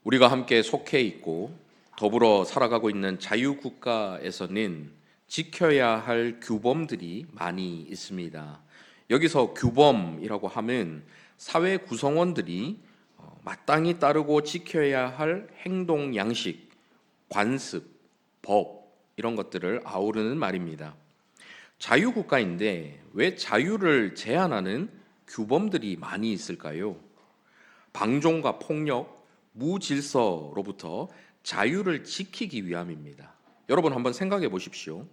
우리가 함께 속해 있고 더불어 살아가고 있는 자유국가에서는 지켜야 할 규범들이 많이 있습니다. 여기서 규범이라고 하면 사회 구성원들이 마땅히 따르고 지켜야 할 행동 양식, 관습, 법 이런 것들을 아우르는 말입니다. 자유국가인데 왜 자유를 제한하는 규범들이 많이 있을까요? 방종과 폭력, 무질서로부터 자유를 지키기 위함입니다. 여러분 한번 생각해 보십시오.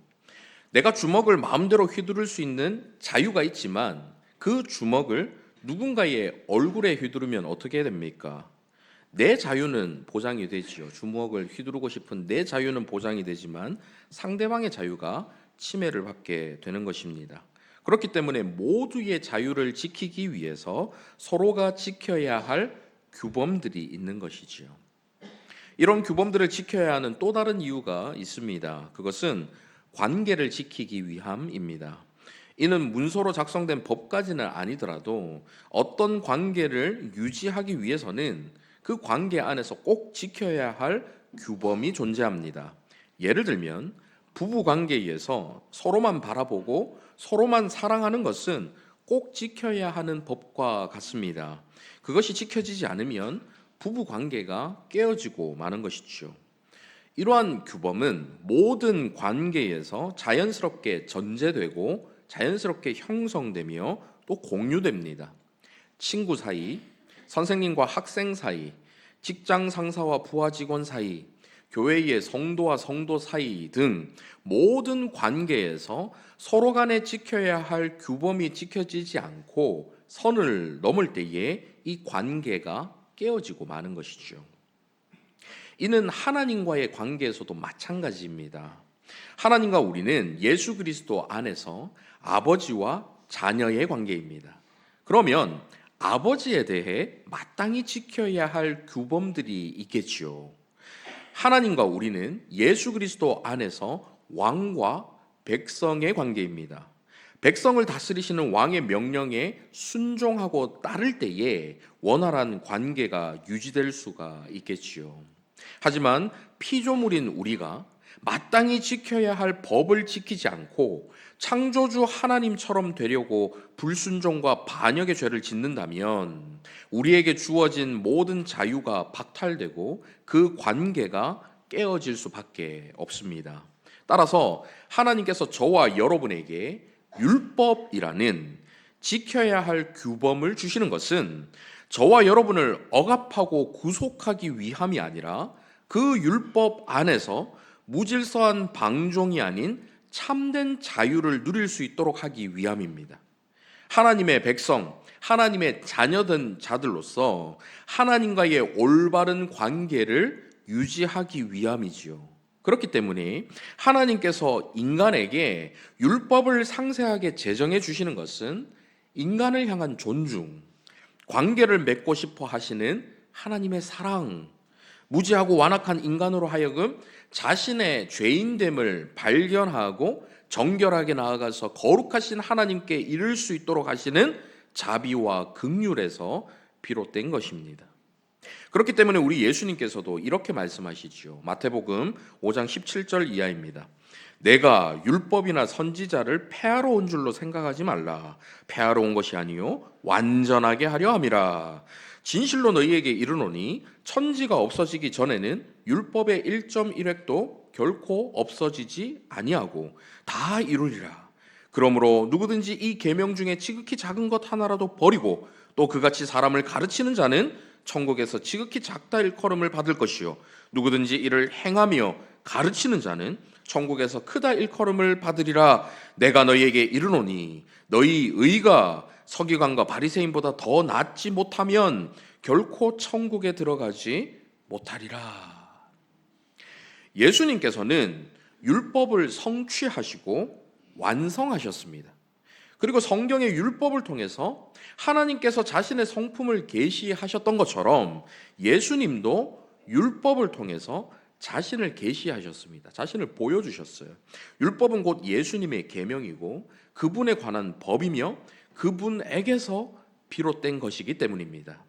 내가 주먹을 마음대로 휘두를 수 있는 자유가 있지만 그 주먹을 누군가의 얼굴에 휘두르면 어떻게 됩니까? 내 자유는 보장이 되지요. 주먹을 휘두르고 싶은 내 자유는 보장이 되지만 상대방의 자유가 침해를 받게 되는 것입니다. 그렇기 때문에 모두의 자유를 지키기 위해서 서로가 지켜야 할 규범들이 있는 것이지요. 이런 규범들을 지켜야 하는 또 다른 이유가 있습니다. 그것은 관계를 지키기 위함입니다. 이는 문서로 작성된 법까지는 아니더라도 어떤 관계를 유지하기 위해서는 그 관계 안에서 꼭 지켜야 할 규범이 존재합니다. 예를 들면 부부 관계에서 서로만 바라보고 서로만 사랑하는 것은 꼭 지켜야 하는 법과 같습니다. 그것이 지켜지지 않으면 부부 관계가 깨어지고 마는 것이죠. 이러한 규범은 모든 관계에서 자연스럽게 전제되고 자연스럽게 형성되며 또 공유됩니다. 친구 사이, 선생님과 학생 사이, 직장 상사와 부하 직원 사이, 교회의 성도와 성도 사이 등 모든 관계에서 서로 간에 지켜야 할 규범이 지켜지지 않고 선을 넘을 때에 이 관계가 깨어지고 마는 것이죠. 이는 하나님과의 관계에서도 마찬가지입니다. 하나님과 우리는 예수 그리스도 안에서 아버지와 자녀의 관계입니다. 그러면 아버지에 대해 마땅히 지켜야 할 규범들이 있겠지요. 하나님과 우리는 예수 그리스도 안에서 왕과 백성의 관계입니다. 백성을 다스리시는 왕의 명령에 순종하고 따를 때에 원활한 관계가 유지될 수가 있겠지요. 하지만 피조물인 우리가 마땅히 지켜야 할 법을 지키지 않고 창조주 하나님처럼 되려고 불순종과 반역의 죄를 짓는다면 우리에게 주어진 모든 자유가 박탈되고 그 관계가 깨어질 수밖에 없습니다. 따라서 하나님께서 저와 여러분에게 율법이라는 지켜야 할 규범을 주시는 것은 저와 여러분을 억압하고 구속하기 위함이 아니라 그 율법 안에서 무질서한 방종이 아닌 참된 자유를 누릴 수 있도록 하기 위함입니다. 하나님의 백성, 하나님의 자녀된 자들로서 하나님과의 올바른 관계를 유지하기 위함이지요. 그렇기 때문에 하나님께서 인간에게 율법을 상세하게 제정해 주시는 것은 인간을 향한 존중, 관계를 맺고 싶어 하시는 하나님의 사랑, 무지하고 완악한 인간으로 하여금 자신의 죄인됨을 발견하고 정결하게 나아가서 거룩하신 하나님께 이를 수 있도록 하시는 자비와 긍휼에서 비롯된 것입니다. 그렇기 때문에 우리 예수님께서도 이렇게 말씀하시지요. 마태복음 5장 17절 이하입니다. 내가 율법이나 선지자를 폐하러 온 줄로 생각하지 말라. 폐하러 온 것이 아니요 완전하게 하려 함이라. 진실로 너희에게 이르노니 천지가 없어지기 전에는 율법의 1.1획도 결코 없어지지 아니하고 다 이루리라. 그러므로 누구든지 이 계명 중에 지극히 작은 것 하나라도 버리고 또 그같이 사람을 가르치는 자는 천국에서 지극히 작다 일컬음을 받을 것이요 누구든지 이를 행하며 가르치는 자는 천국에서 크다 일컬음을 받으리라. 내가 너희에게 이르노니 너희 의가 서기관과 바리새인보다 더 낫지 못하면 결코 천국에 들어가지 못하리라. 예수님께서는 율법을 성취하시고 완성하셨습니다. 그리고 성경의 율법을 통해서 하나님께서 자신의 성품을 계시하셨던 것처럼 예수님도 율법을 통해서 자신을 계시하셨습니다. 자신을 보여주셨어요. 율법은 곧 예수님의 계명이고 그분에 관한 법이며 그분에게서 비롯된 것이기 때문입니다.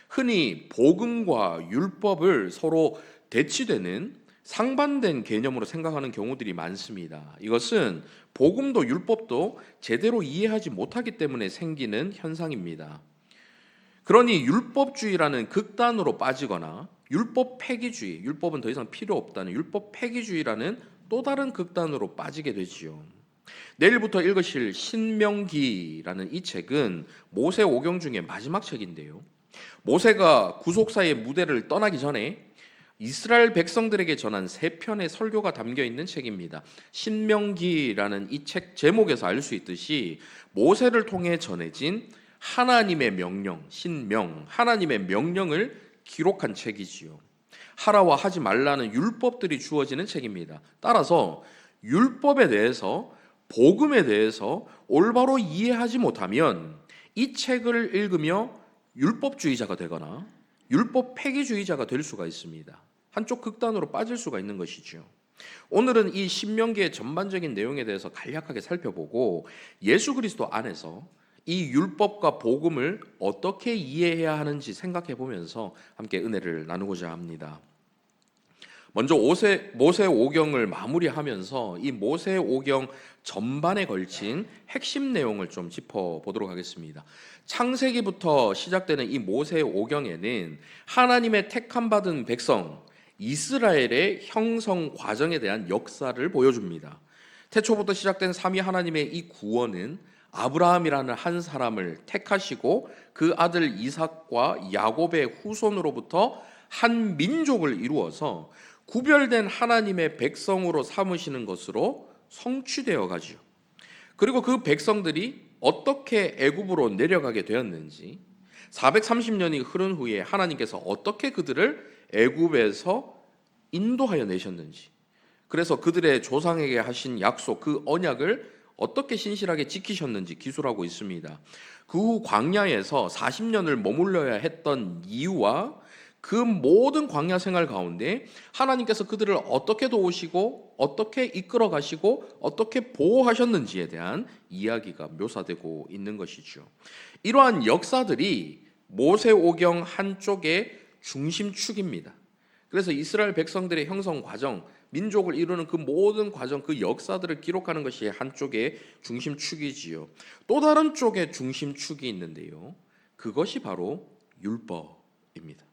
흔히 복음과 율법을 서로 대치되는 상반된 개념으로 생각하는 경우들이 많습니다. 이것은 복음도 율법도 제대로 이해하지 못하기 때문에 생기는 현상입니다. 그러니 율법주의라는 극단으로 빠지거나 율법 폐기주의, 율법은 더 이상 필요 없다는 율법 폐기주의라는 또 다른 극단으로 빠지게 되지요. 내일부터 읽으실 신명기라는 이 책은 모세 오경 중에 마지막 책인데요. 모세가 구속사의 무대를 떠나기 전에 이스라엘 백성들에게 전한 세 편의 설교가 담겨 있는 책입니다. 신명기라는 이 책 제목에서 알 수 있듯이 모세를 통해 전해진 하나님의 명령, 신명, 하나님의 명령을 기록한 책이지요. 하라와 하지 말라는 율법들이 주어지는 책입니다. 따라서 율법에 대해서, 복음에 대해서 올바로 이해하지 못하면 이 책을 읽으며 율법주의자가 되거나 율법 폐기주의자가 될 수가 있습니다. 한쪽 극단으로 빠질 수가 있는 것이죠. 오늘은 이 신명기의 전반적인 내용에 대해서 간략하게 살펴보고 예수 그리스도 안에서 이 율법과 복음을 어떻게 이해해야 하는지 생각해 보면서 함께 은혜를 나누고자 합니다. 먼저 모세 오경을 마무리하면서 이 모세 오경 전반에 걸친 핵심 내용을 좀 짚어보도록 하겠습니다. 창세기부터 시작되는 이 모세 오경에는 하나님의 택함 받은 백성 이스라엘의 형성 과정에 대한 역사를 보여줍니다. 태초부터 시작된 삼위 하나님의 이 구원은 아브라함이라는 한 사람을 택하시고 그 아들 이삭과 야곱의 후손으로부터 한 민족을 이루어서 구별된 하나님의 백성으로 삼으시는 것으로 성취되어 가지요. 그리고 그 백성들이 어떻게 애굽으로 내려가게 되었는지, 430년이 흐른 후에 하나님께서 어떻게 그들을 애굽에서 인도하여 내셨는지, 그래서 그들의 조상에게 하신 약속, 그 언약을 어떻게 신실하게 지키셨는지 기술하고 있습니다. 그 후 광야에서 40년을 머물러야 했던 이유와 그 모든 광야 생활 가운데 하나님께서 그들을 어떻게 도우시고 어떻게 이끌어 가시고 어떻게 보호하셨는지에 대한 이야기가 묘사되고 있는 것이죠. 이러한 역사들이 모세오경 한쪽의 중심축입니다. 그래서 이스라엘 백성들의 형성 과정, 민족을 이루는 그 모든 과정, 그 역사들을 기록하는 것이 한쪽의 중심축이지요. 또 다른 쪽에 중심축이 있는데요. 그것이 바로 율법입니다.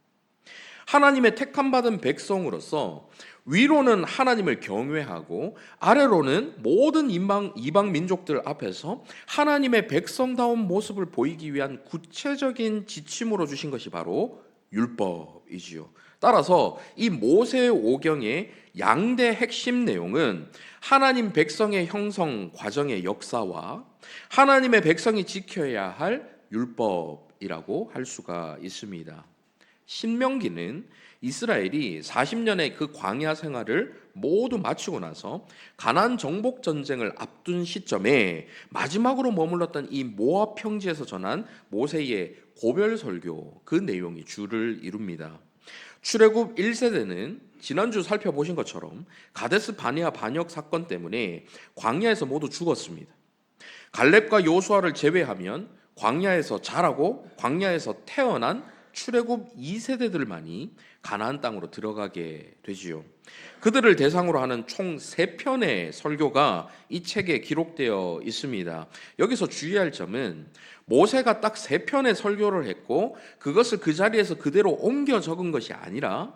하나님의 택함받은 백성으로서 위로는 하나님을 경외하고 아래로는 모든 이방 민족들 앞에서 하나님의 백성다운 모습을 보이기 위한 구체적인 지침으로 주신 것이 바로 율법이지요. 따라서 이 모세 오경의 양대 핵심 내용은 하나님 백성의 형성 과정의 역사와 하나님의 백성이 지켜야 할 율법이라고 할 수가 있습니다. 신명기는 이스라엘이 40년의 그 광야 생활을 모두 마치고 나서 가나안 정복 전쟁을 앞둔 시점에 마지막으로 머물렀던 이 모압 평지에서 전한 모세의 고별 설교, 그 내용이 주를 이룹니다. 출애굽 1세대는 지난주 살펴보신 것처럼 가데스 바네아 반역 사건 때문에 광야에서 모두 죽었습니다. 갈렙과 요수아를 제외하면 광야에서 자라고 광야에서 태어난 출애굽 2세대들만이 가나안 땅으로 들어가게 되지요. 그들을 대상으로 하는 총 3편의 설교가 이 책에 기록되어 있습니다. 여기서 주의할 점은 모세가 딱 3편의 설교를 했고 그것을 그 자리에서 그대로 옮겨 적은 것이 아니라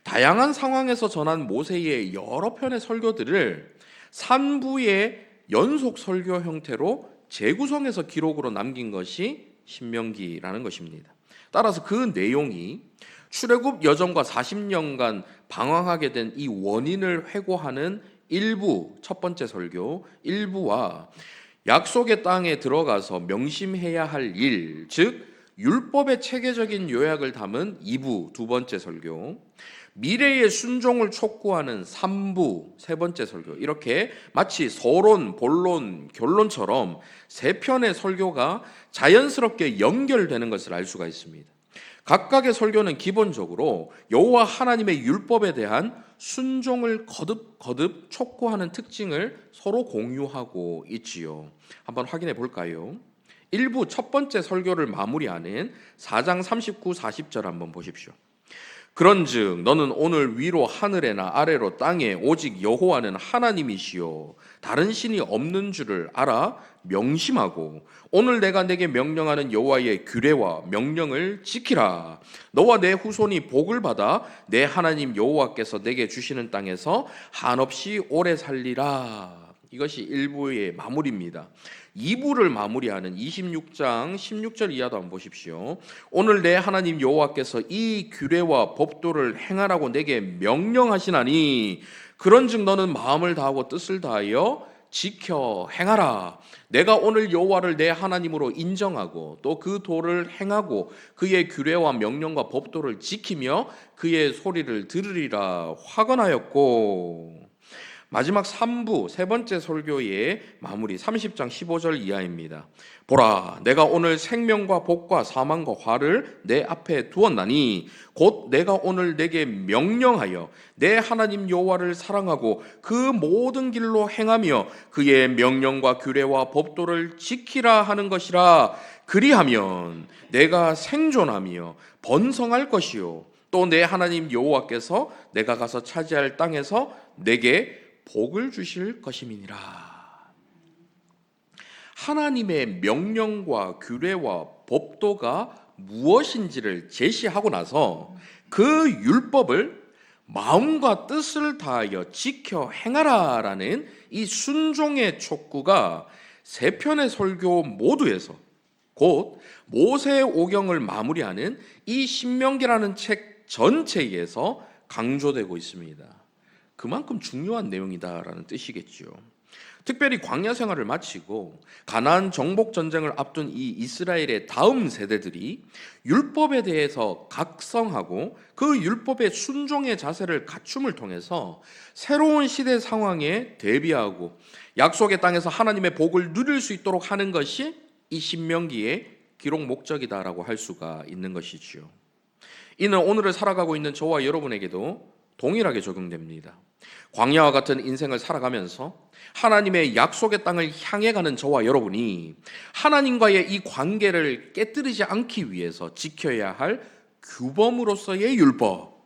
다양한 상황에서 전한 모세의 여러 편의 설교들을 3부의 연속 설교 형태로 재구성해서 기록으로 남긴 것이 신명기라는 것입니다. 따라서 그 내용이 출애굽 여정과 40년간 방황하게 된 이 원인을 회고하는 일부, 첫 번째 설교 일부와 약속의 땅에 들어가서 명심해야 할 일, 즉 율법의 체계적인 요약을 담은 2부, 두 번째 설교, 미래의 순종을 촉구하는 3부, 세 번째 설교, 이렇게 마치 서론, 본론, 결론처럼 3편의 설교가 자연스럽게 연결되는 것을 알 수가 있습니다. 각각의 설교는 기본적으로 여호와 하나님의 율법에 대한 순종을 거듭 촉구하는 특징을 서로 공유하고 있지요. 한번 확인해 볼까요? 일부 첫 번째 설교를 마무리하는 4장 39, 40절 한번 보십시오. 그런즉 너는 오늘 위로 하늘에나 아래로 땅에 오직 여호와는 하나님이시요 다른 신이 없는 줄을 알아 명심하고 오늘 내가 내게 명령하는 여호와의 규례와 명령을 지키라. 너와 내 후손이 복을 받아 내 하나님 여호와께서 내게 주시는 땅에서 한없이 오래 살리라. 이것이 1부의 마무리입니다. 2부를 마무리하는 26장 16절 이하도 한번 보십시오. 오늘 내 하나님 여호와께서 이 규례와 법도를 행하라고 내게 명령하시나니 그런즉 너는 마음을 다하고 뜻을 다하여 지켜 행하라. 내가 오늘 여호와를 내 하나님으로 인정하고 또 그 도를 행하고 그의 규례와 명령과 법도를 지키며 그의 소리를 들으리라 화건하였고. 마지막 3부 세 번째 설교의 마무리 30장 15절 이하입니다. 보라, 내가 오늘 생명과 복과 사망과 화를 내 앞에 두었나니 곧 내가 오늘 내게 명령하여 내 하나님 여호와를 사랑하고 그 모든 길로 행하며 그의 명령과 규례와 법도를 지키라 하는 것이라. 그리하면 내가 생존하며 번성할 것이요 또 내 하나님 여호와께서 내가 가서 차지할 땅에서 내게 복을 주실 것임이니라. 하나님의 명령과 규례와 법도가 무엇인지를 제시하고 나서 그 율법을 마음과 뜻을 다하여 지켜 행하라라는 이 순종의 촉구가 세 편의 설교 모두에서 곧 모세의 오경을 마무리하는 이 신명기라는 책 전체에서 강조되고 있습니다. 그만큼 중요한 내용이다라는 뜻이겠죠. 특별히 광야 생활을 마치고 가나안 정복 전쟁을 앞둔 이 이스라엘의 다음 세대들이 율법에 대해서 각성하고 그 율법의 순종의 자세를 갖춤을 통해서 새로운 시대 상황에 대비하고 약속의 땅에서 하나님의 복을 누릴 수 있도록 하는 것이 이 신명기의 기록 목적이다라고 할 수가 있는 것이지요. 이는 오늘을 살아가고 있는 저와 여러분에게도 동일하게 적용됩니다. 광야와 같은 인생을 살아가면서 하나님의 약속의 땅을 향해 가는 저와 여러분이 하나님과의 이 관계를 깨뜨리지 않기 위해서 지켜야 할 규범으로서의 율법,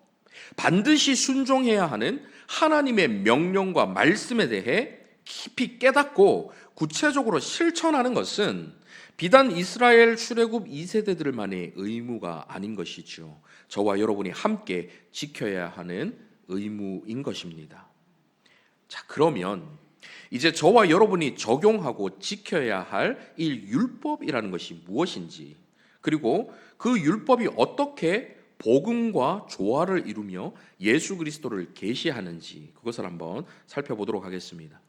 반드시 순종해야 하는 하나님의 명령과 말씀에 대해 깊이 깨닫고 구체적으로 실천하는 것은 비단 이스라엘 출애굽 2세대들만의 의무가 아닌 것이죠. 저와 여러분이 함께 지켜야 하는 의무인 것입니다. 자, 그러면 이제 저와 여러분이 적용하고 지켜야 할 이 율법이라는 것이 무엇인지, 그리고 그 율법이 어떻게 복음과 조화를 이루며 예수 그리스도를 계시하는지 그것을 한번 살펴보도록 하겠습니다.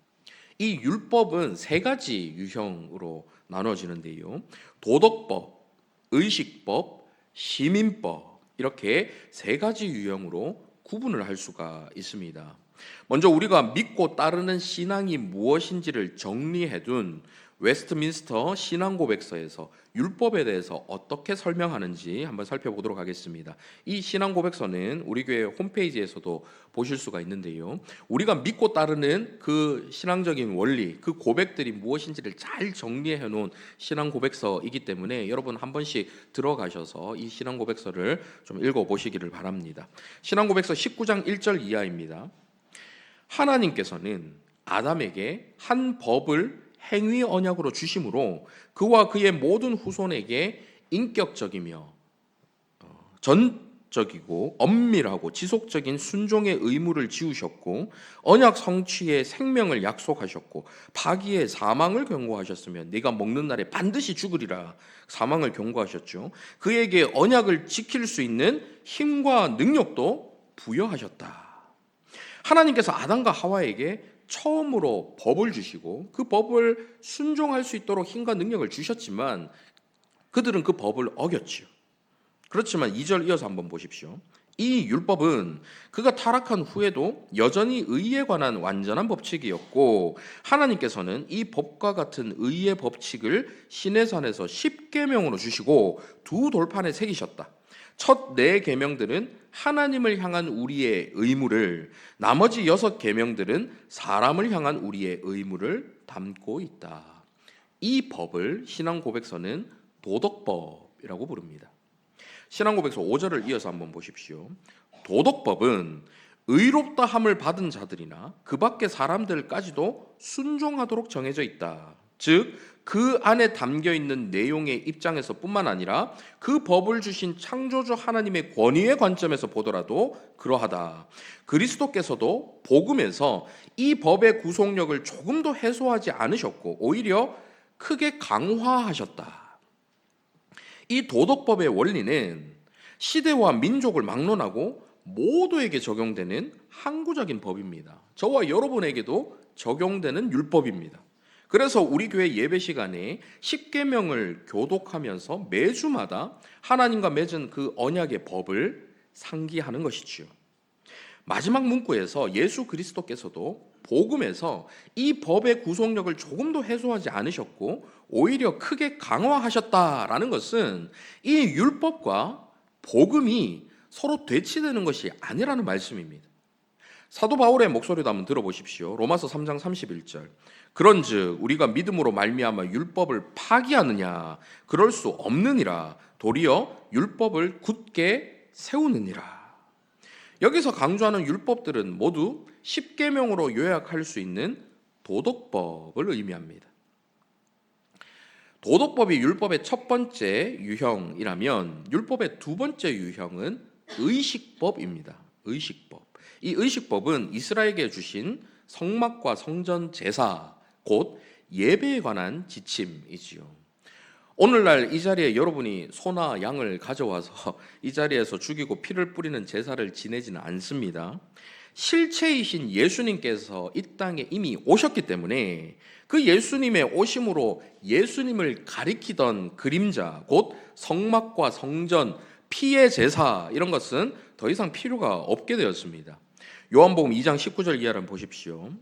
이 율법은 세 가지 유형으로 나눠지는데요. 도덕법, 의식법, 시민법 이렇게 세 가지 유형으로 구분을 할 수가 있습니다. 먼저 우리가 믿고 따르는 신앙이 무엇인지를 정리해둔 웨스트민스터 신앙고백서에서 율법에 대해서 어떻게 설명하는지 한번 살펴보도록 하겠습니다. 이 신앙고백서는 우리 교회 홈페이지에서도 보실 수가 있는데요. 우리가 믿고 따르는 그 신앙적인 원리, 그 고백들이 무엇인지를 잘 정리해 놓은 신앙고백서이기 때문에 여러분 한 번씩 들어가셔서 이 신앙고백서를 좀 읽어보시기를 바랍니다. 신앙고백서 19장 1절 이하입니다. 하나님께서는 아담에게 한 법을 행위 언약으로 주심으로 그와 그의 모든 후손에게 인격적이며 전적이고 엄밀하고 지속적인 순종의 의무를 지우셨고 언약 성취의 생명을 약속하셨고 파기의 사망을 경고하셨으며 네가 먹는 날에 반드시 죽으리라 사망을 경고하셨죠. 그에게 언약을 지킬 수 있는 힘과 능력도 부여하셨다. 하나님께서 아담과 하와에게 처음으로 법을 주시고 그 법을 순종할 수 있도록 힘과 능력을 주셨지만 그들은 그 법을 어겼지요. 그렇지만 2절 이어서 한번 보십시오. 이 율법은 그가 타락한 후에도 여전히 의에 관한 완전한 법칙이었고 하나님께서는 이 법과 같은 의의 법칙을 시내산에서 10계명으로 주시고 두 돌판에 새기셨다. 첫 4계명들은 하나님을 향한 우리의 의무를, 나머지 6계명들은 사람을 향한 우리의 의무를 담고 있다. 이 법을 신앙고백서는 도덕법이라고 부릅니다. 신앙고백서 5절을 이어서 한번 보십시오. 도덕법은 의롭다 함을 받은 자들이나 그 밖의 사람들까지도 순종하도록 정해져 있다. 즉 그 안에 담겨 있는 내용의 입장에서 뿐만 아니라 그 법을 주신 창조주 하나님의 권위의 관점에서 보더라도 그러하다. 그리스도께서도 복음에서 이 법의 구속력을 조금도 해소하지 않으셨고 오히려 크게 강화하셨다. 이 도덕법의 원리는 시대와 민족을 막론하고 모두에게 적용되는 항구적인 법입니다. 저와 여러분에게도 적용되는 율법입니다. 그래서 우리 교회 예배 시간에 십계명을 교독하면서 매주마다 하나님과 맺은 그 언약의 법을 상기하는 것이지요. 마지막 문구에서 예수 그리스도께서도 복음에서 이 법의 구속력을 조금도 해소하지 않으셨고 오히려 크게 강화하셨다라는 것은 이 율법과 복음이 서로 대치되는 것이 아니라는 말씀입니다. 사도 바울의 목소리도 한번 들어보십시오. 로마서 3장 31절. 그런즉 우리가 믿음으로 말미암아 율법을 파기하느냐? 그럴 수 없느니라. 도리어 율법을 굳게 세우느니라. 여기서 강조하는 율법들은 모두 십계명으로 요약할 수 있는 도덕법을 의미합니다. 도덕법이 율법의 첫 번째 유형이라면 율법의 두 번째 유형은 의식법입니다. 의식법. 이 의식법은 이스라엘에게 주신 성막과 성전 제사, 곧 예배에 관한 지침이지요. 오늘날 이 자리에 여러분이 소나 양을 가져와서 이 자리에서 죽이고 피를 뿌리는 제사를 지내지는 않습니다. 실체이신 예수님께서 이 땅에 이미 오셨기 때문에 그 예수님의 오심으로 예수님을 가리키던 그림자, 곧 성막과 성전, 피의 제사 이런 것은 더 이상 필요가 없게 되었습니다. 요한복음 2장 19절 이하를 보십시오.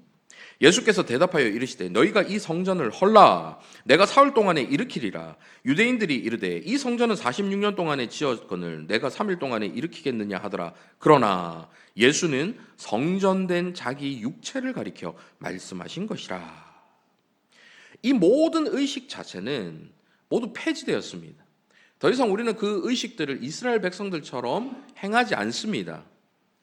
예수께서 대답하여 이르시되 너희가 이 성전을 헐라 내가 사흘 동안에 일으키리라. 유대인들이 이르되 이 성전은 46년 동안에 지었거늘 내가 3일 동안에 일으키겠느냐 하더라. 그러나 예수는 성전된 자기 육체를 가리켜 말씀하신 것이라. 이 모든 의식 자체는 모두 폐지되었습니다. 더 이상 우리는 그 의식들을 이스라엘 백성들처럼 행하지 않습니다.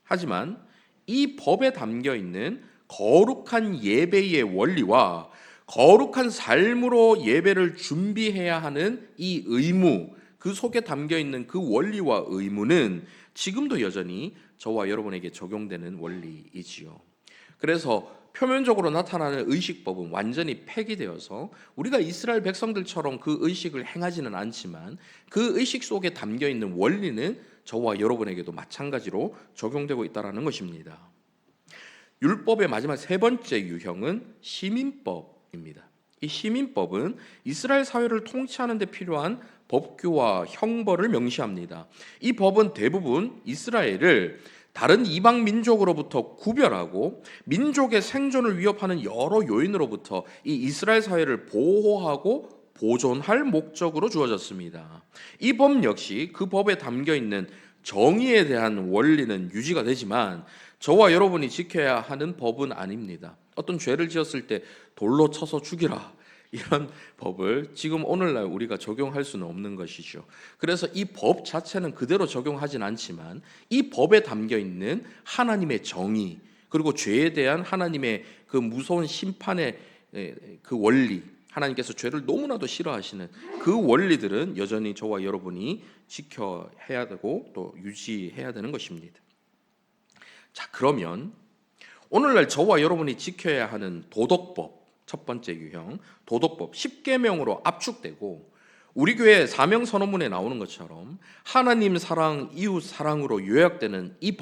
하지만 이 법에 담겨 있는 거룩한 예배의 원리와 거룩한 삶으로 예배를 준비해야 하는 이 의무, 그 속에 담겨 있는 그 원리와 의무는 지금도 여전히 저와 여러분에게 적용되는 원리이지요. 그래서 표면적으로 나타나는 의식법은 완전히 폐기되어서 우리가 이스라엘 백성들처럼 그 의식을 행하지는 않지만 그 의식 속에 담겨 있는 원리는 저와 여러분에게도 마찬가지로 적용되고 있다는 것입니다. 율법의 마지막 세 번째 유형은 시민법입니다. 이 시민법은 이스라엘 사회를 통치하는 데 필요한 법규와 형벌을 명시합니다. 이 법은 대부분 이스라엘을 다른 이방 민족으로부터 구별하고 민족의 생존을 위협하는 여러 요인으로부터 이 이스라엘 사회를 보호하고 보존할 목적으로 주어졌습니다. 이 법 역시 그 법에 담겨 있는 정의에 대한 원리는 유지가 되지만 저와 여러분이 지켜야 하는 법은 아닙니다. 어떤 죄를 지었을 때 돌로 쳐서 죽이라 이런 법을 지금 오늘날 우리가 적용할 수는 없는 것이죠. 그래서 이 법 자체는 그대로 적용하진 않지만 이 법에 담겨 있는 하나님의 정의 그리고 죄에 대한 하나님의 그 무서운 심판의 그 원리, 하나님께서 죄를 너무나도 싫어하시는 그 원리들은 여전히 저와 여러분이 지켜야 되고 또 유지해야 되는 것입니다. 자, 그러면 오늘날 저와 여러분이 지켜야 하는 도덕법 첫 번째 유형, 도덕법 10계명으로 압축되고 우리 교회 사명 선언문에 나오는 것처럼 하나님 사랑, 이웃 사랑으로 요약되는 이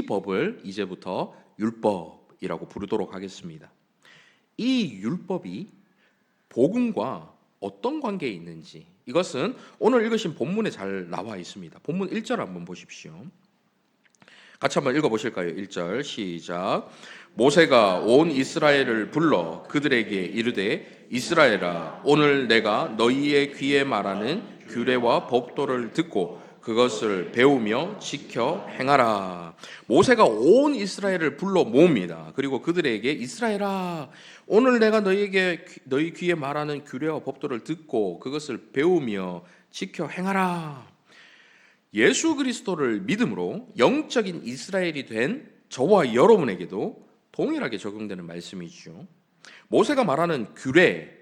법을 이제부터 율법이라고 부르도록 하겠습니다. 이 율법이 복음과 어떤 관계에 있는지 이것은 오늘 읽으신 본문에 잘 나와 있습니다. 본문 1절 한번 보십시오. 같이 한번 읽어보실까요? 1절 시작. 모세가 온 이스라엘을 불러 그들에게 이르되 이스라엘아 오늘 내가 너희의 귀에 말하는 규례와 법도를 듣고 그것을 배우며 지켜 행하라. 모세가 온 이스라엘을 불러 모읍니다. 그리고 그들에게 이스라엘아, 오늘 내가 너희 귀에 말하는 규례와 법도를 듣고 그것을 배우며 지켜 행하라. 예수 그리스도를 믿음으로 영적인 이스라엘이 된 저와 여러분에게도 동일하게 적용되는 말씀이죠. 모세가 말하는 규례,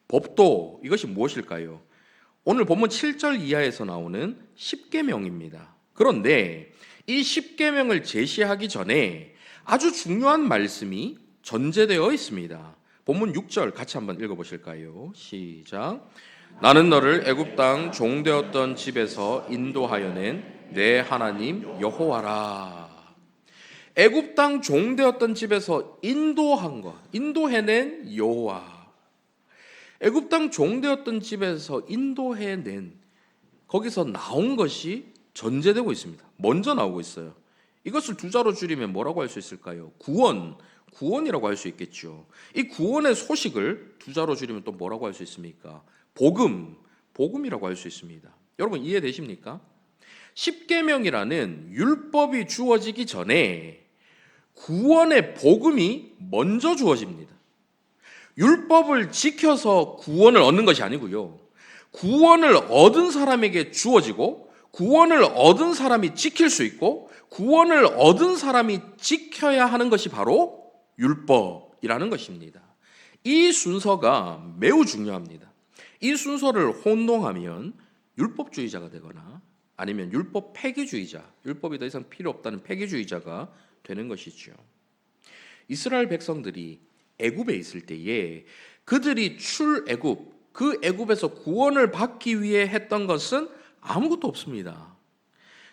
법도, 이것이 무엇일까요? 오늘 본문 7절 이하에서 나오는 십계명입니다. 그런데 이 십계명을 제시하기 전에 아주 중요한 말씀이 전제되어 있습니다. 본문 6절 같이 한번 읽어보실까요? 시작. 나는 너를 애굽 땅 종되었던 집에서 인도하여 낸 내 하나님 여호와라. 애굽 땅 종되었던 집에서 인도해낸 여호와. 애굽 땅 종되었던 집에서 인도해낸, 거기서 나온 것이 전제되고 있습니다. 먼저 나오고 있어요. 이것을 두 자로 줄이면 뭐라고 할 수 있을까요? 구원이라고 할 수 있겠죠. 이 구원의 소식을 두 자로 줄이면 또 뭐라고 할 수 있습니까? 복음이라고 할 수 있습니다. 여러분 이해되십니까? 십계명이라는 율법이 주어지기 전에 구원의 복음이 먼저 주어집니다. 율법을 지켜서 구원을 얻는 것이 아니고요. 구원을 얻은 사람에게 주어지고 구원을 얻은 사람이 지킬 수 있고 구원을 얻은 사람이 지켜야 하는 것이 바로 율법이라는 것입니다. 이 순서가 매우 중요합니다. 이 순서를 혼동하면 율법주의자가 되거나 아니면 율법 폐기주의자, 율법이 더 이상 필요 없다는 폐기주의자가 되는 것이죠. 이스라엘 백성들이 애굽에 있을 때에 그들이 출애굽, 그 애굽에서 구원을 받기 위해 했던 것은 아무것도 없습니다.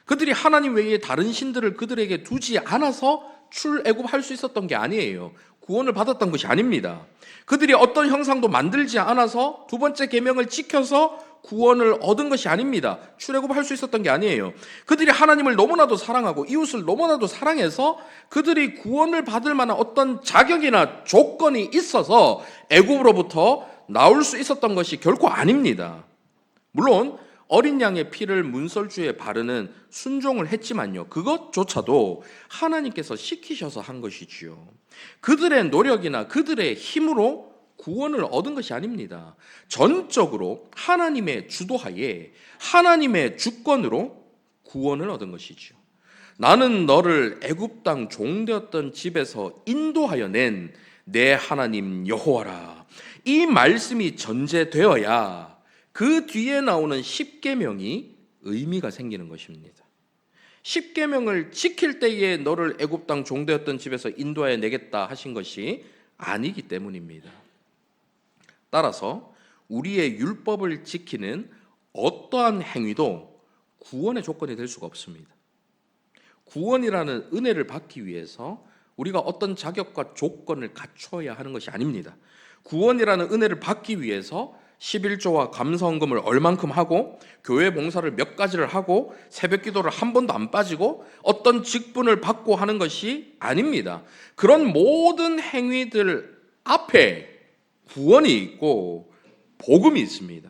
그들이 하나님 외에 다른 신들을 그들에게 두지 않아서 출애굽할 수 있었던 게 아니에요. 구원을 받았던 것이 아닙니다. 그들이 어떤 형상도 만들지 않아서 두 번째 계명을 지켜서 구원을 얻은 것이 아닙니다. 출애굽할 수 있었던 게 아니에요. 그들이 하나님을 너무나도 사랑하고 이웃을 너무나도 사랑해서 그들이 구원을 받을 만한 어떤 자격이나 조건이 있어서 애굽으로부터 나올 수 있었던 것이 결코 아닙니다. 물론 어린 양의 피를 문설주에 바르는 순종을 했지만요, 그것조차도 하나님께서 시키셔서 한 것이지요. 그들의 노력이나 그들의 힘으로 구원을 얻은 것이 아닙니다. 전적으로 하나님의 주도하에 하나님의 주권으로 구원을 얻은 것이죠. 나는 너를 애굽 땅 종되었던 집에서 인도하여 낸 내 하나님 여호와라. 이 말씀이 전제되어야 그 뒤에 나오는 십계명이 의미가 생기는 것입니다. 십계명을 지킬 때에 너를 애굽 땅 종되었던 집에서 인도하여 내겠다 하신 것이 아니기 때문입니다. 따라서 우리의 율법을 지키는 어떠한 행위도 구원의 조건이 될 수가 없습니다. 구원이라는 은혜를 받기 위해서 우리가 어떤 자격과 조건을 갖춰야 하는 것이 아닙니다. 구원이라는 은혜를 받기 위해서 11조와 감사헌금을 얼만큼 하고 교회 봉사를 몇 가지를 하고 새벽 기도를 한 번도 안 빠지고 어떤 직분을 받고 하는 것이 아닙니다. 그런 모든 행위들 앞에 구원이 있고 복음이 있습니다.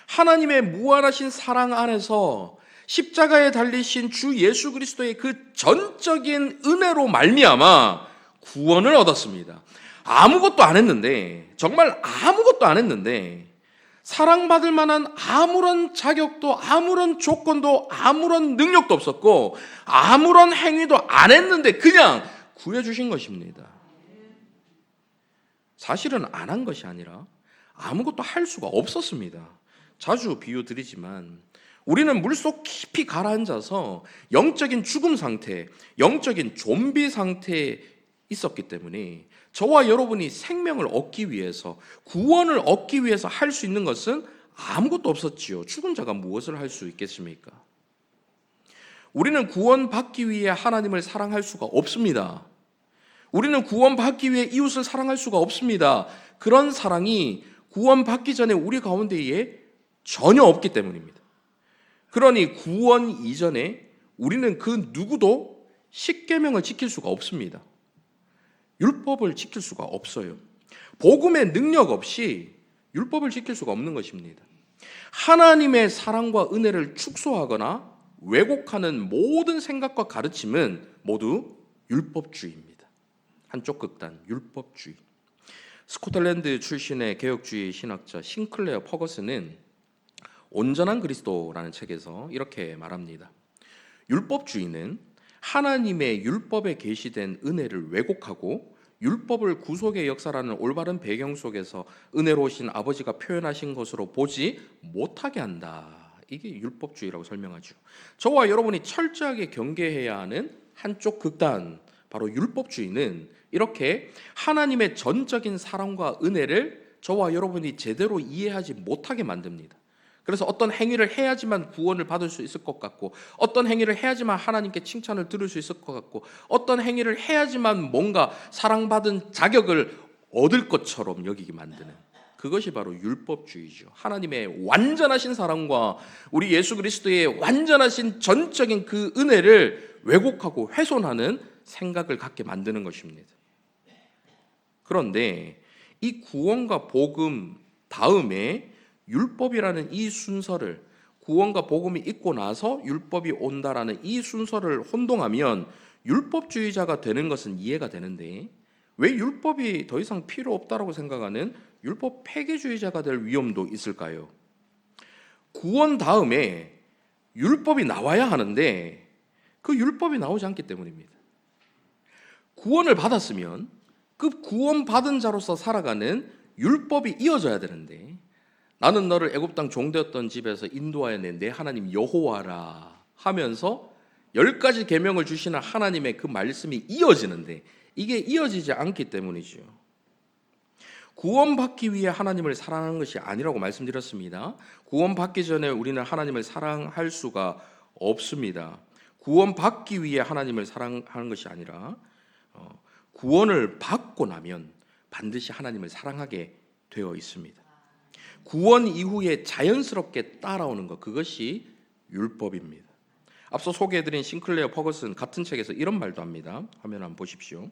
하나님의 무한하신 사랑 안에서 십자가에 달리신 주 예수 그리스도의 그 전적인 은혜로 말미암아 구원을 얻었습니다. 아무것도 안 했는데, 정말 아무것도 안 했는데 사랑받을 만한 아무런 자격도 아무런 조건도 아무런 능력도 없었고 아무런 행위도 안 했는데 그냥 구해주신 것입니다. 사실은 안 한 것이 아니라 아무것도 할 수가 없었습니다. 자주 비유 드리지만 우리는 물속 깊이 가라앉아서 영적인 죽음 상태, 영적인 좀비 상태에 있었기 때문에 저와 여러분이 생명을 얻기 위해서, 구원을 얻기 위해서 할 수 있는 것은 아무것도 없었지요. 죽은 자가 무엇을 할 수 있겠습니까? 우리는 구원받기 위해 하나님을 사랑할 수가 없습니다. 우리는 구원받기 위해 이웃을 사랑할 수가 없습니다. 그런 사랑이 구원받기 전에 우리 가운데에 전혀 없기 때문입니다. 그러니 구원 이전에 우리는 그 누구도 십계명을 지킬 수가 없습니다. 율법을 지킬 수가 없어요. 복음의 능력 없이 율법을 지킬 수가 없는 것입니다. 하나님의 사랑과 은혜를 축소하거나 왜곡하는 모든 생각과 가르침은 모두 율법주의입니다. 한쪽 극단, 율법주의. 스코틀랜드 출신의 개혁주의 신학자 싱클레어 퍼거슨은 온전한 그리스도라는 책에서 이렇게 말합니다. 율법주의는 하나님의 율법에 계시된 은혜를 왜곡하고 율법을 구속의 역사라는 올바른 배경 속에서 은혜로우신 아버지가 표현하신 것으로 보지 못하게 한다. 이게 율법주의라고 설명하죠. 저와 여러분이 철저하게 경계해야 하는 한쪽 극단, 바로 율법주의는 이렇게 하나님의 전적인 사랑과 은혜를 저와 여러분이 제대로 이해하지 못하게 만듭니다. 그래서 어떤 행위를 해야지만 구원을 받을 수 있을 것 같고, 어떤 행위를 해야지만 하나님께 칭찬을 들을 수 있을 것 같고, 어떤 행위를 해야지만 뭔가 사랑받은 자격을 얻을 것처럼 여기게 만드는, 그것이 바로 율법주의죠. 하나님의 완전하신 사랑과 우리 예수 그리스도의 완전하신 전적인 그 은혜를 왜곡하고 훼손하는 생각을 갖게 만드는 것입니다. 그런데 이 구원과 복음 다음에 율법이라는 이 순서를, 구원과 복음이 있고 나서 율법이 온다라는 이 순서를 혼동하면 율법주의자가 되는 것은 이해가 되는데, 왜 율법이 더 이상 필요 없다라고 생각하는 율법 폐기주의자가 될 위험도 있을까요? 구원 다음에 율법이 나와야 하는데 그 율법이 나오지 않기 때문입니다. 구원을 받았으면 그 구원받은 자로서 살아가는 율법이 이어져야 되는데, 나는 너를 애굽 땅 종되었던 집에서 인도하여낸 내 하나님 여호와라 하면서 10가지 계명을 주시는 하나님의 그 말씀이 이어지는데, 이게 이어지지 않기 때문이죠. 구원받기 위해 하나님을 사랑하는 것이 아니라고 말씀드렸습니다. 구원받기 전에 우리는 하나님을 사랑할 수가 없습니다. 구원받기 위해 하나님을 사랑하는 것이 아니라 구원을 받고 나면 반드시 하나님을 사랑하게 되어 있습니다. 구원 이후에 자연스럽게 따라오는 것, 그것이 율법입니다. 앞서 소개해드린 싱클레어 퍼거슨 같은 책에서 이런 말도 합니다. 화면 한번 보십시오.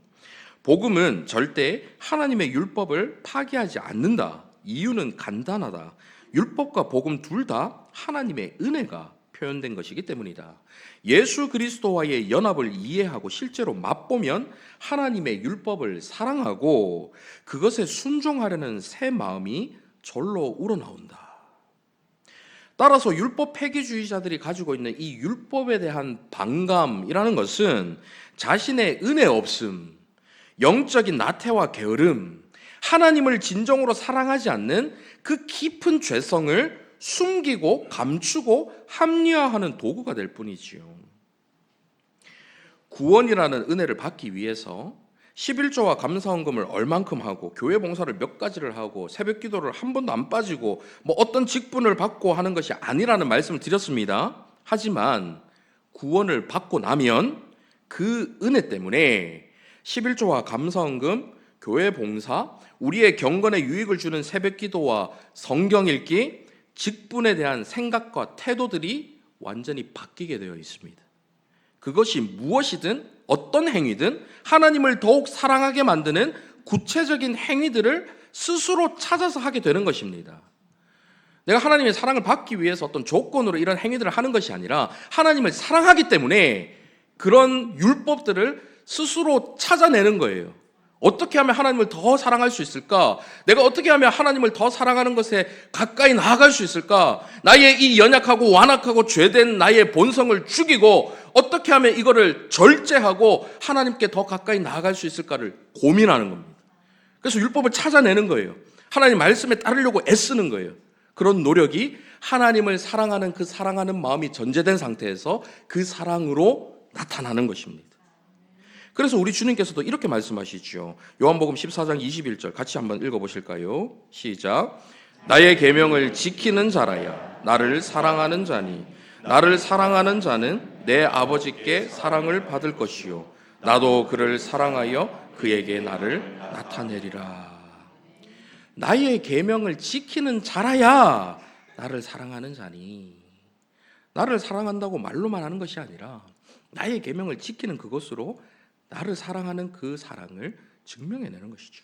복음은 절대 하나님의 율법을 파기하지 않는다. 이유는 간단하다. 율법과 복음 둘 다 하나님의 은혜가 표현된 것이기 때문이다. 예수 그리스도와의 연합을 이해하고 실제로 맛보면 하나님의 율법을 사랑하고 그것에 순종하려는 새 마음이 절로 우러나온다. 따라서 율법 폐기주의자들이 가지고 있는 이 율법에 대한 반감이라는 것은 자신의 은혜 없음, 영적인 나태와 게으름, 하나님을 진정으로 사랑하지 않는 그 깊은 죄성을 숨기고 감추고 합리화하는 도구가 될 뿐이지요. 구원이라는 은혜를 받기 위해서 11조와 감사헌금을 얼만큼 하고 교회 봉사를 몇 가지를 하고 새벽 기도를 한 번도 안 빠지고 뭐 어떤 직분을 받고 하는 것이 아니라는 말씀을 드렸습니다. 하지만 구원을 받고 나면 그 은혜 때문에 11조와 감사헌금, 교회 봉사, 우리의 경건에 유익을 주는 새벽 기도와 성경 읽기, 직분에 대한 생각과 태도들이 완전히 바뀌게 되어 있습니다. 그것이 무엇이든 어떤 행위든 하나님을 더욱 사랑하게 만드는 구체적인 행위들을 스스로 찾아서 하게 되는 것입니다. 내가 하나님의 사랑을 받기 위해서 어떤 조건으로 이런 행위들을 하는 것이 아니라 하나님을 사랑하기 때문에 그런 율법들을 스스로 찾아내는 거예요. 어떻게 하면 하나님을 더 사랑할 수 있을까? 내가 어떻게 하면 하나님을 더 사랑하는 것에 가까이 나아갈 수 있을까? 나의 이 연약하고 완악하고 죄된 나의 본성을 죽이고 어떻게 하면 이거를 절제하고 하나님께 더 가까이 나아갈 수 있을까를 고민하는 겁니다. 그래서 율법을 찾아내는 거예요. 하나님 말씀에 따르려고 애쓰는 거예요. 그런 노력이 하나님을 사랑하는 그 사랑하는 마음이 전제된 상태에서 그 사랑으로 나타나는 것입니다. 그래서 우리 주님께서도 이렇게 말씀하시죠. 요한복음 14장 21절 같이 한번 읽어보실까요? 시작. 나의 계명을 지키는 자라야 나를 사랑하는 자니 나를 사랑하는 자는 내 아버지께 사랑을 받을 것이요 나도 그를 사랑하여 그에게 나를 나타내리라. 나의 계명을 지키는 자라야 나를 사랑하는 자니, 나를 사랑한다고 말로만 하는 것이 아니라 나의 계명을 지키는 그것으로 나를 사랑하는 그 사랑을 증명해내는 것이죠.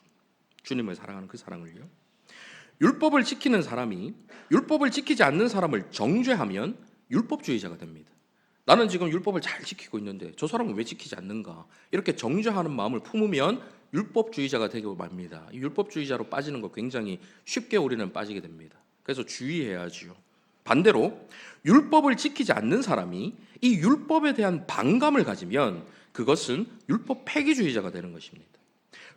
주님을 사랑하는 그 사랑을요. 율법을 지키는 사람이 율법을 지키지 않는 사람을 정죄하면 율법주의자가 됩니다. 나는 지금 율법을 잘 지키고 있는데 저 사람은 왜 지키지 않는가? 이렇게 정죄하는 마음을 품으면 율법주의자가 되고 맙니다. 이 율법주의자로 빠지는 거 굉장히 쉽게 우리는 빠지게 됩니다. 그래서 주의해야지요. 반대로 율법을 지키지 않는 사람이 이 율법에 대한 반감을 가지면 그것은 율법 폐기주의자가 되는 것입니다.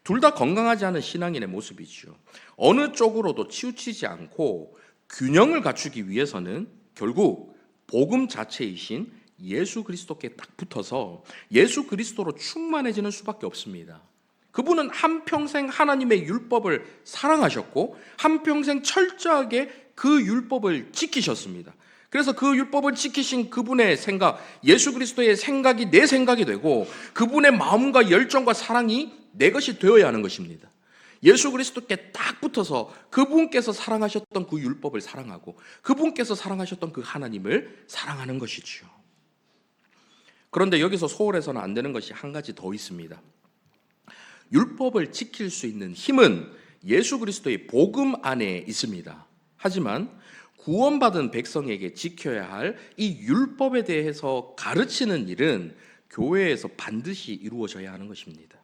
둘 다 건강하지 않은 신앙인의 모습이죠. 어느 쪽으로도 치우치지 않고 균형을 갖추기 위해서는 결국 복음 자체이신 예수 그리스도께 딱 붙어서 예수 그리스도로 충만해지는 수밖에 없습니다. 그분은 한평생 하나님의 율법을 사랑하셨고 한평생 철저하게 그 율법을 지키셨습니다. 그래서 그 율법을 지키신 그분의 생각, 예수 그리스도의 생각이 내 생각이 되고 그분의 마음과 열정과 사랑이 내 것이 되어야 하는 것입니다. 예수 그리스도께 딱 붙어서 그분께서 사랑하셨던 그 율법을 사랑하고 그분께서 사랑하셨던 그 하나님을 사랑하는 것이지요. 그런데 여기서 소홀해서는 안 되는 것이 한 가지 더 있습니다. 율법을 지킬 수 있는 힘은 예수 그리스도의 복음 안에 있습니다. 하지만 구원받은 백성에게 지켜야 할 이 율법에 대해서 가르치는 일은 교회에서 반드시 이루어져야 하는 것입니다.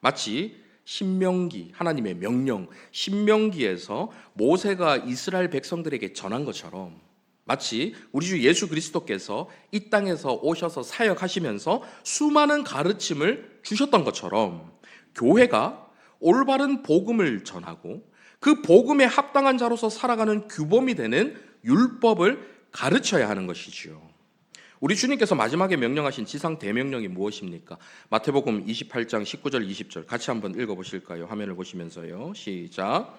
마치 신명기, 하나님의 명령, 신명기에서 모세가 이스라엘 백성들에게 전한 것처럼 마치 우리 주 예수 그리스도께서 이 땅에서 오셔서 사역하시면서 수많은 가르침을 주셨던 것처럼 교회가 올바른 복음을 전하고 그 복음에 합당한 자로서 살아가는 규범이 되는 율법을 가르쳐야 하는 것이지요. 우리 주님께서 마지막에 명령하신 지상 대명령이 무엇입니까? 마태복음 28장 19절 20절 같이 한번 읽어보실까요? 화면을 보시면서요. 시작.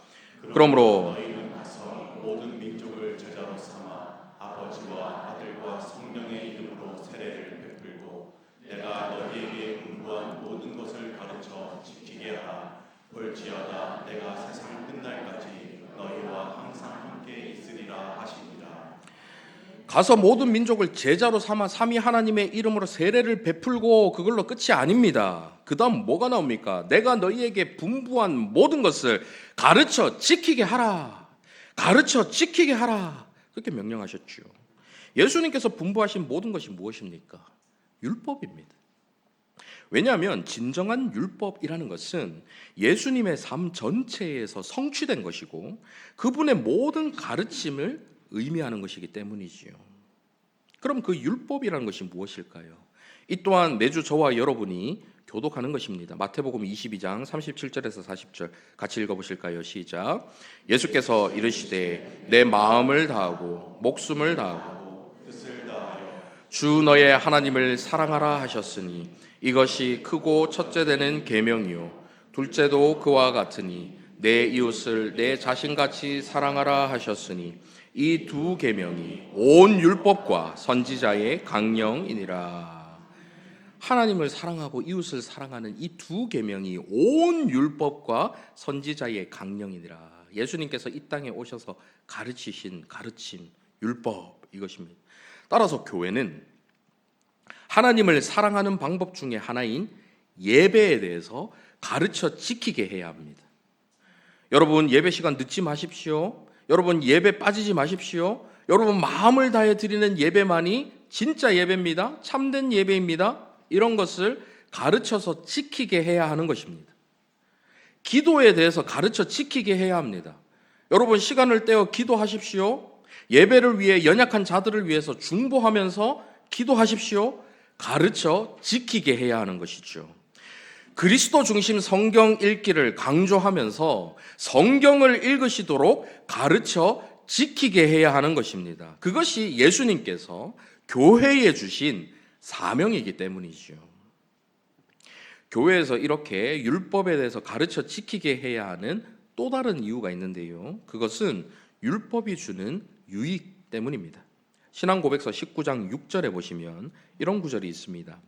그러므로 너희는 가서 모든 민족을 제자로 삼아 아버지와 아들과 성령의 이름으로 세례를 베풀고 내가 너희에게 분부한 모든 것을 가르쳐 지키게 하라. 볼지어다 내가 세상 끝날까지 너희와 항상 함께 있으리라 하시니라. 가서 모든 민족을 제자로 삼아 삼위 하나님의 이름으로 세례를 베풀고 그걸로 끝이 아닙니다. 그 다음 뭐가 나옵니까? 내가 너희에게 분부한 모든 것을 가르쳐 지키게 하라. 가르쳐 지키게 하라. 그렇게 명령하셨죠. 예수님께서 분부하신 모든 것이 무엇입니까? 율법입니다. 왜냐하면 진정한 율법이라는 것은 예수님의 삶 전체에서 성취된 것이고 그분의 모든 가르침을 의미하는 것이기 때문이지요. 그럼 그 율법이라는 것이 무엇일까요? 이 또한 매주 저와 여러분이 교독하는 것입니다. 마태복음 22장 37절에서 40절 같이 읽어보실까요? 시작. 예수께서 이르시되 내 마음을 다하고 목숨을 다하고 뜻을 다하여 주 너의 하나님을 사랑하라 하셨으니 이것이 크고 첫째 되는 계명이요 둘째도 그와 같으니 내 이웃을 내 자신같이 사랑하라 하셨으니 이 두 계명이 온 율법과 선지자의 강령이니라. 하나님을 사랑하고 이웃을 사랑하는 이 두 계명이 온 율법과 선지자의 강령이니라. 예수님께서 이 땅에 오셔서 가르치신 가르침, 율법 이것입니다. 따라서 교회는 하나님을 사랑하는 방법 중에 하나인 예배에 대해서 가르쳐 지키게 해야 합니다. 여러분 예배 시간 늦지 마십시오. 여러분 예배 빠지지 마십시오. 여러분 마음을 다해 드리는 예배만이 진짜 예배입니다. 참된 예배입니다. 이런 것을 가르쳐서 지키게 해야 하는 것입니다. 기도에 대해서 가르쳐 지키게 해야 합니다. 여러분 시간을 떼어 기도하십시오. 예배를 위해 연약한 자들을 위해서 중보하면서 기도하십시오. 가르쳐 지키게 해야 하는 것이죠. 그리스도 중심 성경 읽기를 강조하면서 성경을 읽으시도록 가르쳐 지키게 해야 하는 것입니다. 그것이 예수님께서 교회에 주신 사명이기 때문이죠. 교회에서 이렇게 율법에 대해서 가르쳐 지키게 해야 하는 또 다른 이유가 있는데요. 그것은 율법이 주는 유익 때문입니다. 신앙고백서 19장 6절에 보시면 이런 구절이 있습니다.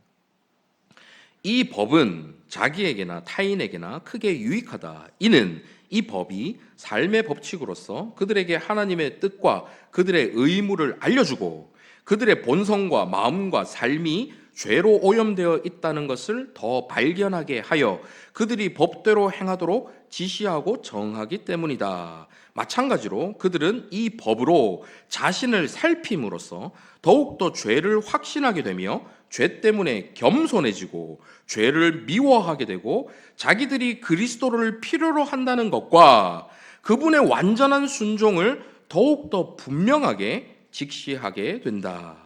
이 법은 자기에게나 타인에게나 크게 유익하다. 이는 이 법이 삶의 법칙으로서 그들에게 하나님의 뜻과 그들의 의무를 알려주고 그들의 본성과 마음과 삶이 죄로 오염되어 있다는 것을 더 발견하게 하여 그들이 법대로 행하도록 지시하고 정하기 때문이다. 마찬가지로 그들은 이 법으로 자신을 살핌으로써 더욱더 죄를 확신하게 되며 죄 때문에 겸손해지고 죄를 미워하게 되고 자기들이 그리스도를 필요로 한다는 것과 그분의 완전한 순종을 더욱더 분명하게 직시하게 된다.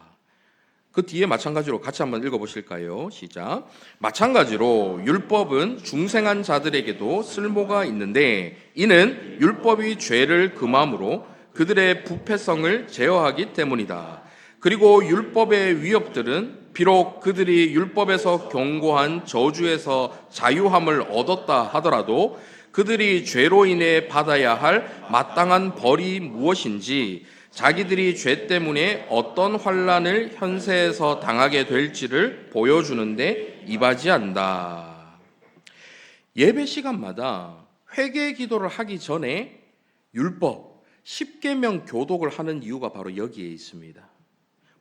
그 뒤에 마찬가지로 같이 한번 읽어보실까요? 시작. 마찬가지로 율법은 중생한 자들에게도 쓸모가 있는데 이는 율법이 죄를 금함으로 그들의 부패성을 제어하기 때문이다. 그리고 율법의 위협들은 비록 그들이 율법에서 경고한 저주에서 자유함을 얻었다 하더라도 그들이 죄로 인해 받아야 할 마땅한 벌이 무엇인지 자기들이 죄 때문에 어떤 환난을 현세에서 당하게 될지를 보여주는데 이바지한다. 예배 시간마다 회개 기도를 하기 전에 율법, 십계명 교독을 하는 이유가 바로 여기에 있습니다.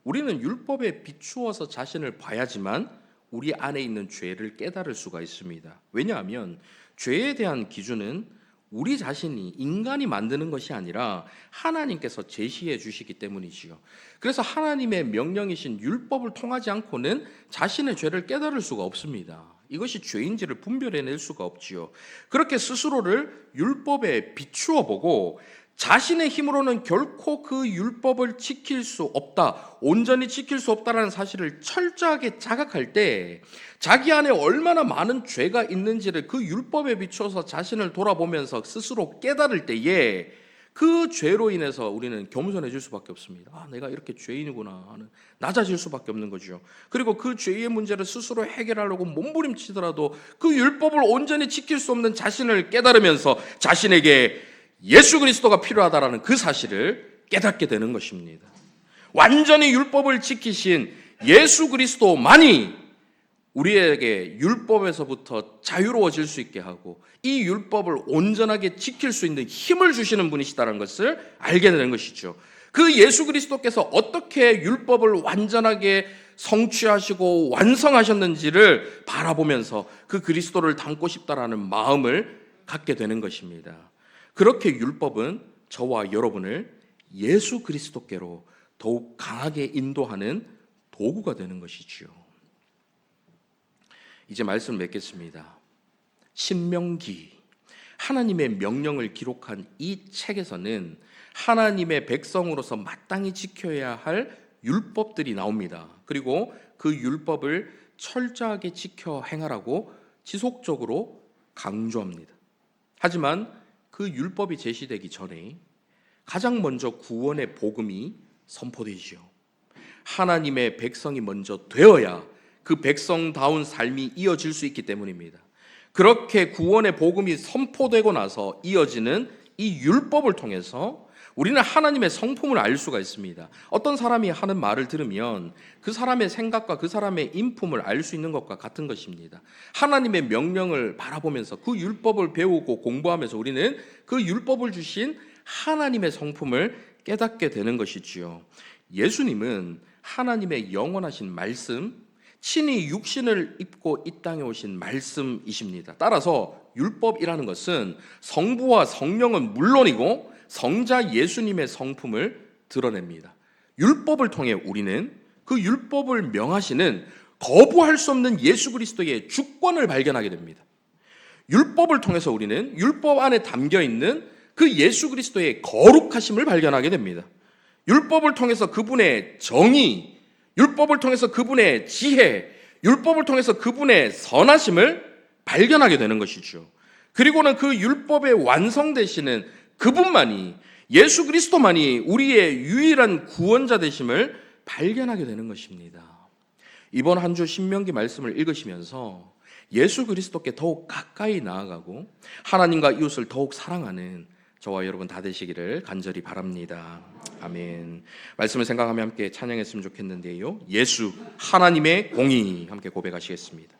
우리는 율법에 비추어서 자신을 봐야지만 우리 안에 있는 죄를 깨달을 수가 있습니다. 왜냐하면 죄에 대한 기준은 우리 자신이 인간이 만드는 것이 아니라 하나님께서 제시해 주시기 때문이지요. 그래서 하나님의 명령이신 율법을 통하지 않고는 자신의 죄를 깨달을 수가 없습니다. 이것이 죄인지를 분별해낼 수가 없지요. 그렇게 스스로를 율법에 비추어 보고 자신의 힘으로는 결코 그 율법을 지킬 수 없다, 온전히 지킬 수 없다라는 사실을 철저하게 자각할 때 자기 안에 얼마나 많은 죄가 있는지를 그 율법에 비추어서 자신을 돌아보면서 스스로 깨달을 때에 그 죄로 인해서 우리는 겸손해질 수밖에 없습니다. 아, 내가 이렇게 죄인이구나 하는 낮아질 수밖에 없는 거죠. 그리고 그 죄의 문제를 스스로 해결하려고 몸부림치더라도 그 율법을 온전히 지킬 수 없는 자신을 깨달으면서 자신에게 예수 그리스도가 필요하다라는 그 사실을 깨닫게 되는 것입니다. 완전히 율법을 지키신 예수 그리스도만이 우리에게 율법에서부터 자유로워질 수 있게 하고 이 율법을 온전하게 지킬 수 있는 힘을 주시는 분이시다는 것을 알게 되는 것이죠. 그 예수 그리스도께서 어떻게 율법을 완전하게 성취하시고 완성하셨는지를 바라보면서 그 그리스도를 닮고 싶다라는 마음을 갖게 되는 것입니다. 그렇게 율법은 저와 여러분을 예수 그리스도께로 더욱 강하게 인도하는 도구가 되는 것이지요. 이제 말씀을 맺겠습니다. 신명기, 하나님의 명령을 기록한 이 책에서는 하나님의 백성으로서 마땅히 지켜야 할 율법들이 나옵니다. 그리고 그 율법을 철저하게 지켜 행하라고 지속적으로 강조합니다. 하지만 그 율법이 제시되기 전에 가장 먼저 구원의 복음이 선포되지요. 하나님의 백성이 먼저 되어야 그 백성다운 삶이 이어질 수 있기 때문입니다. 그렇게 구원의 복음이 선포되고 나서 이어지는 이 율법을 통해서 우리는 하나님의 성품을 알 수가 있습니다. 어떤 사람이 하는 말을 들으면 그 사람의 생각과 그 사람의 인품을 알 수 있는 것과 같은 것입니다. 하나님의 명령을 바라보면서 그 율법을 배우고 공부하면서 우리는 그 율법을 주신 하나님의 성품을 깨닫게 되는 것이지요. 예수님은 하나님의 영원하신 말씀, 친히 육신을 입고 이 땅에 오신 말씀이십니다. 따라서 율법이라는 것은 성부와 성령은 물론이고 성자 예수님의 성품을 드러냅니다. 율법을 통해 우리는 그 율법을 명하시는 거부할 수 없는 예수 그리스도의 주권을 발견하게 됩니다. 율법을 통해서 우리는 율법 안에 담겨 있는 그 예수 그리스도의 거룩하심을 발견하게 됩니다. 율법을 통해서 그분의 정의, 율법을 통해서 그분의 지혜, 율법을 통해서 그분의 선하심을 발견하게 되는 것이죠. 그리고는 그 율법의 완성되시는 그분만이, 예수 그리스도만이 우리의 유일한 구원자 되심을 발견하게 되는 것입니다. 이번 한 주 신명기 말씀을 읽으시면서 예수 그리스도께 더욱 가까이 나아가고 하나님과 이웃을 더욱 사랑하는 저와 여러분 다 되시기를 간절히 바랍니다. 아멘. 말씀을 생각하며 함께 찬양했으면 좋겠는데요. 예수 하나님의 공의 함께 고백하시겠습니다.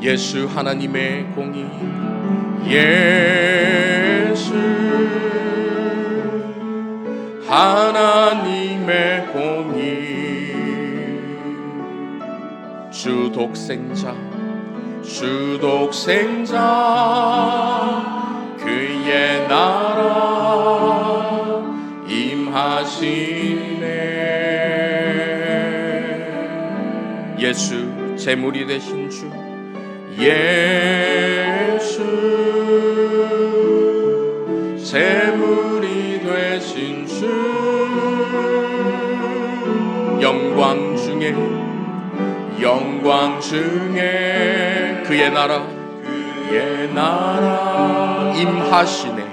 예수 하나님의 공의, 예수 주독생자 그의 나라 임하시네. 예수 제물이 되신 주, 예수 제물이 되신 주, 영광 중에 그의 나라 임하시네.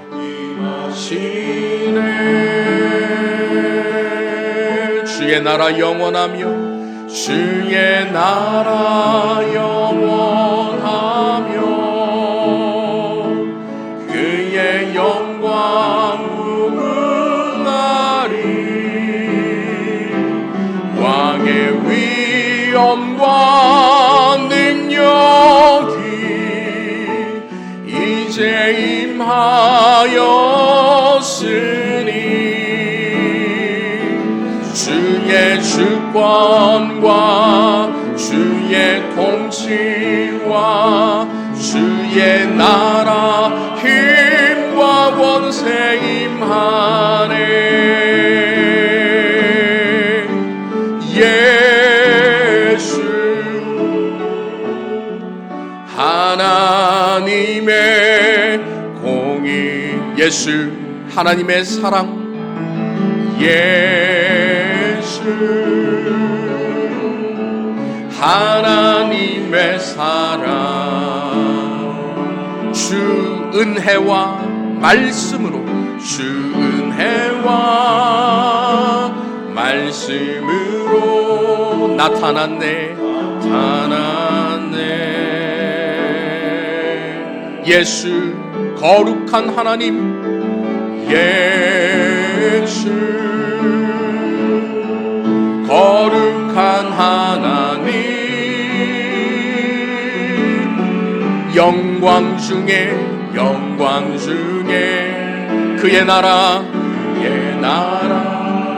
주의 나라 영원하며 주의 나라 영원하며 그의 영광 무궁하리. 왕의 위엄과 능력이 이제 임하였으니 주의 주권과 주의 통치와 주의 나라 힘과 권세 임하네. 예수 하나님의 공의, 예수 하나님의 사랑, 예수 하나님의 사랑, 주 은혜와 말씀으로, 주 은혜와 말씀으로 나타났네. 예수 거룩한 하나님, 예수 거룩한 하나님, 영광 중에 그의 나라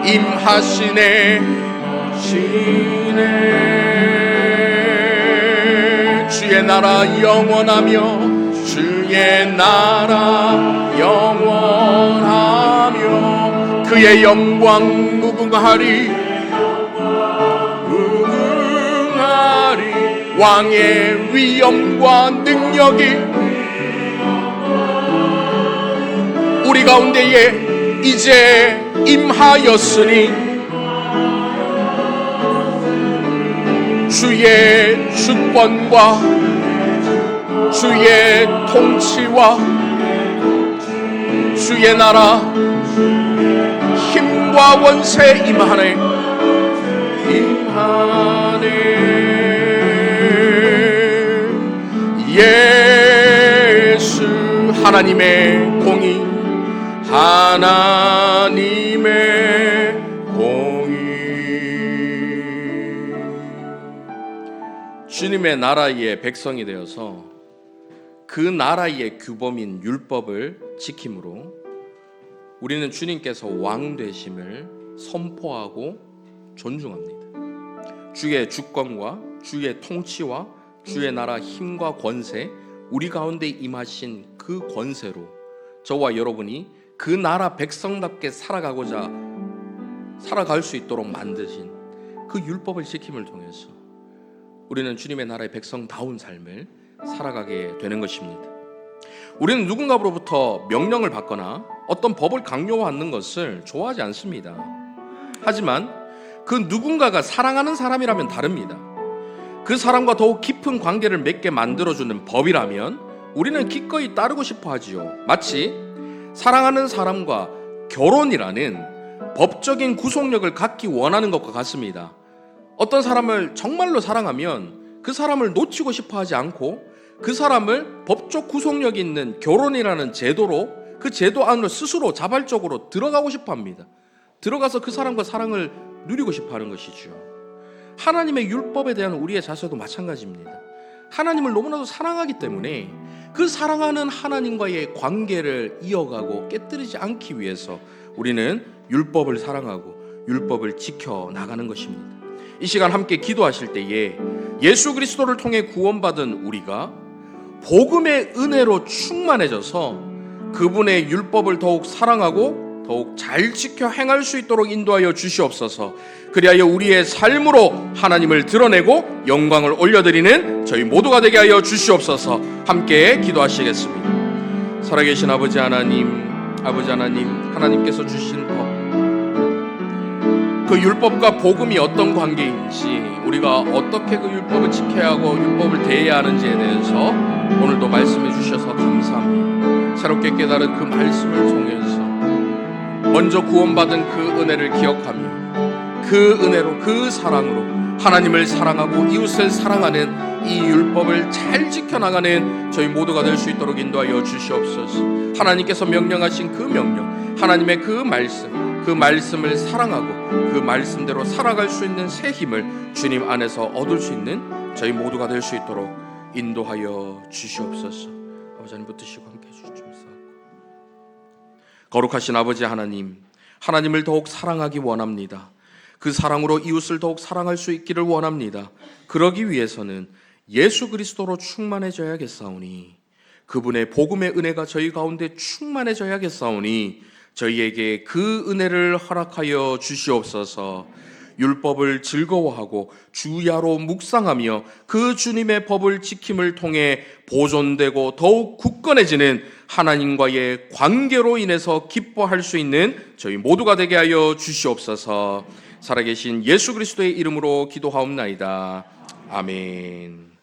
임하시네. 주의 나라 영원하며 주의 나라 영원하며 그의 영광 무궁하리. 왕의 위엄과 능력이 우리 가운데에 이제 임하였으니 주의 주권과 주의 통치와 주의 나라 힘과 원세 임하네. 예수 하나님의 공의, 하나님의 공의. 주님의 나라의 백성이 되어서 그 나라의 규범인 율법을 지킴으로 우리는 주님께서 왕 되심을 선포하고 존중합니다. 주의 주권과 주의 통치와 주의 나라 힘과 권세, 우리 가운데 임하신 그 권세로 저와 여러분이 그 나라 백성답게 살아갈 수 있도록 만드신 그 율법을 지킴을 통해서 우리는 주님의 나라의 백성다운 삶을 살아가게 되는 것입니다. 우리는 누군가로부터 명령을 받거나 어떤 법을 강요받는 것을 좋아하지 않습니다. 하지만 그 누군가가 사랑하는 사람이라면 다릅니다. 그 사람과 더욱 깊은 관계를 맺게 만들어주는 법이라면 우리는 기꺼이 따르고 싶어 하지요. 마치 사랑하는 사람과 결혼이라는 법적인 구속력을 갖기 원하는 것과 같습니다. 어떤 사람을 정말로 사랑하면 그 사람을 놓치고 싶어 하지 않고 그 사람을 법적 구속력 있는 결혼이라는 제도로, 그 제도 안으로 스스로 자발적으로 들어가고 싶어 합니다. 들어가서 그 사람과 사랑을 누리고 싶어 하는 것이죠. 하나님의 율법에 대한 우리의 자세도 마찬가지입니다. 하나님을 너무나도 사랑하기 때문에 그 사랑하는 하나님과의 관계를 이어가고 깨뜨리지 않기 위해서 우리는 율법을 사랑하고 율법을 지켜나가는 것입니다. 이 시간 함께 기도하실 때에 예수 그리스도를 통해 구원받은 우리가 복음의 은혜로 충만해져서 그분의 율법을 더욱 사랑하고 더욱 잘 지켜 행할 수 있도록 인도하여 주시옵소서. 그리하여 우리의 삶으로 하나님을 드러내고 영광을 올려드리는 저희 모두가 되게 하여 주시옵소서. 함께 기도하시겠습니다. 살아계신 아버지 하나님, 하나님께서 주신 법, 그 율법과 복음이 어떤 관계인지, 우리가 어떻게 그 율법을 지켜야 하고 율법을 대해야 하는지에 대해서 오늘도 말씀해 주셔서 감사합니다. 새롭게 깨달은 그 말씀을 통해서 먼저 구원받은 그 은혜를 기억하며 그 은혜로, 그 사랑으로 하나님을 사랑하고 이웃을 사랑하는 이 율법을 잘 지켜나가는 저희 모두가 될 수 있도록 인도하여 주시옵소서. 하나님께서 명령하신 그 명령, 하나님의 그 말씀을 사랑하고 그 말씀대로 살아갈 수 있는 새 힘을 주님 안에서 얻을 수 있는 저희 모두가 될 수 있도록 인도하여 주시옵소서. 아버지 하나님 붙드시고 함께 해주시옵소서. 거룩하신 아버지 하나님, 하나님을 더욱 사랑하기 원합니다. 그 사랑으로 이웃을 더욱 사랑할 수 있기를 원합니다. 그러기 위해서는 예수 그리스도로 충만해져야겠사오니, 그분의 복음의 은혜가 저희 가운데 충만해져야겠사오니 저희에게 그 은혜를 허락하여 주시옵소서. 율법을 즐거워하고 주야로 묵상하며 그 주님의 법을 지킴을 통해 보존되고 더욱 굳건해지는 하나님과의 관계로 인해서 기뻐할 수 있는 저희 모두가 되게 하여 주시옵소서. 살아계신 예수 그리스도의 이름으로 기도하옵나이다. 아멘.